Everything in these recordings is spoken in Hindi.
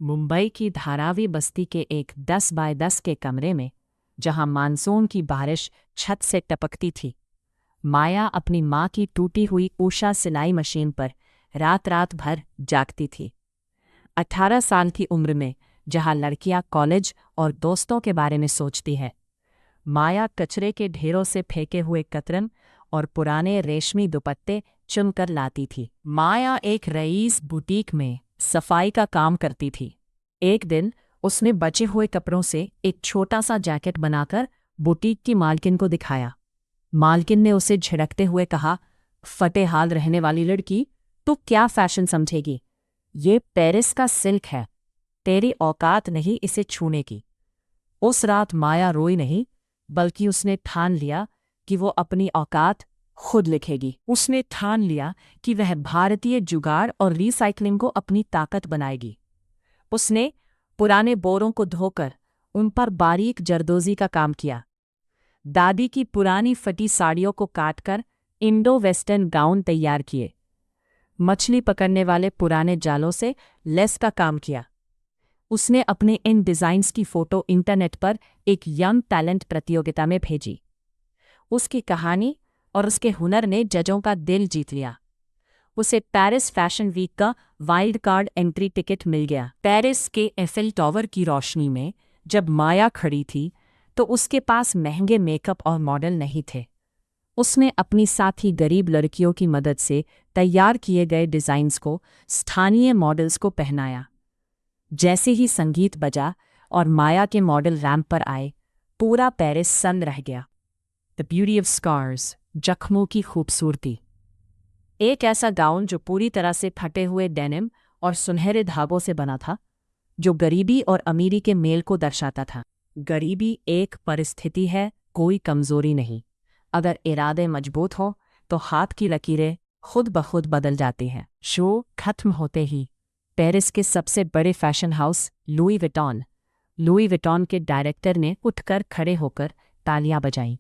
मुंबई की धारावी बस्ती के एक 10 बाय 10 के कमरे में, जहां मानसून की बारिश छत से टपकती थी, माया अपनी माँ की टूटी हुई उषा सिलाई मशीन पर रात रात भर जागती थी। 18 साल की उम्र में, जहां लड़कियां कॉलेज और दोस्तों के बारे में सोचती है, माया कचरे के ढेरों से फेंके हुए कतरन और पुराने रेशमी दुपट्टे चुनकर लाती थी। माया एक रईस बुटीक में सफाई का काम करती थी। एक दिन उसने बचे हुए कपड़ों से एक छोटा सा जैकेट बनाकर बुटीक की मालकिन को दिखाया। मालकिन ने उसे झिड़कते हुए कहा, फटे हाल रहने वाली लड़की, तो क्या फैशन समझेगी? ये पेरिस का सिल्क है, तेरी औकात नहीं इसे छूने की। उस रात माया रोई नहीं, बल्कि उसने ठान लिया कि वो अपनी औकात खुद लिखेगी। उसने ठान लिया कि वह भारतीय जुगाड़ और रीसाइक्लिंग को अपनी ताकत बनाएगी। उसने पुराने बोरों को धोकर उन पर बारीक जरदोजी का काम किया। दादी की पुरानी फटी साड़ियों को काटकर इंडो वेस्टर्न गाउन तैयार किए। मछली पकड़ने वाले पुराने जालों से लेस का काम किया। उसने अपने इन डिज़ाइन्स की फ़ोटो इंटरनेट पर एक यंग टैलेंट प्रतियोगिता में भेजी। उसकी कहानी और उसके हुनर ने जजों का दिल जीत लिया। उसे पेरिस फैशन वीक का वाइल्ड कार्ड एंट्री टिकट मिल गया। पेरिस के एफिल टावर की रोशनी में जब माया खड़ी थी, तो उसके पास महंगे मेकअप और मॉडल नहीं थे। उसने अपनी साथी गरीब लड़कियों की मदद से तैयार किए गए डिज़ाइन्स को स्थानीय मॉडल्स को पहनाया। जैसे ही संगीत बजा और माया के मॉडल रैंप पर आए, पूरा पेरिस सन्न रह गया। द ब्यूटी ऑफ स्कार्स, जख्मों की खूबसूरती। एक ऐसा गाउन जो पूरी तरह से फटे हुए डेनिम और सुनहरे धागों से बना था, जो गरीबी और अमीरी के मेल को दर्शाता था। गरीबी एक परिस्थिति है, कोई कमजोरी नहीं। अगर इरादे मजबूत हो तो हाथ की लकीरें खुद ब खुद बदल जाती हैं। शो खत्म होते ही पेरिस के सबसे बड़े फैशन हाउस लुई विटॉन के डायरेक्टर ने उठकर खड़े होकर तालियां बजाईं।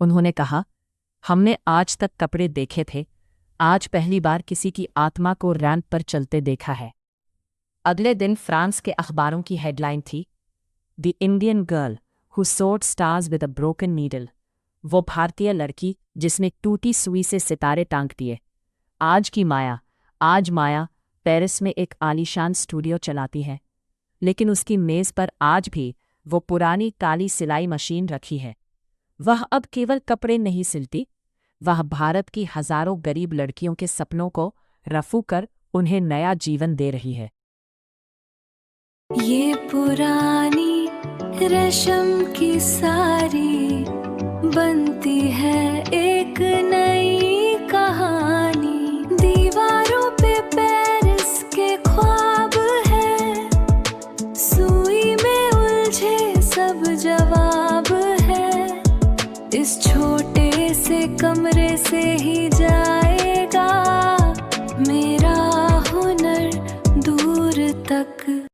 उन्होंने कहा, हमने आज तक कपड़े देखे थे, आज पहली बार किसी की आत्मा को रैंप पर चलते देखा है। अगले दिन फ्रांस के अखबारों की हेडलाइन थी, द इंडियन गर्ल हु सोड stars with a broken needle. वो भारतीय लड़की जिसने टूटी सुई से सितारे टांग दिए। आज माया पेरिस में एक आलीशान स्टूडियो चलाती है, लेकिन उसकी मेज़ पर आज भी वो पुरानी काली सिलाई मशीन रखी है। वह अब केवल कपड़े नहीं सिलती, वह भारत की हजारों गरीब लड़कियों के सपनों को रफू कर उन्हें नया जीवन दे रही है। ये पुरानी रेशम की सारी बनती है एक नई कहानी। दीवारों पे पेरिस के ख्वाब है, सुई में उलझे सब जवाब है। इस छोटे से कमरे से ही जाएगा मेरा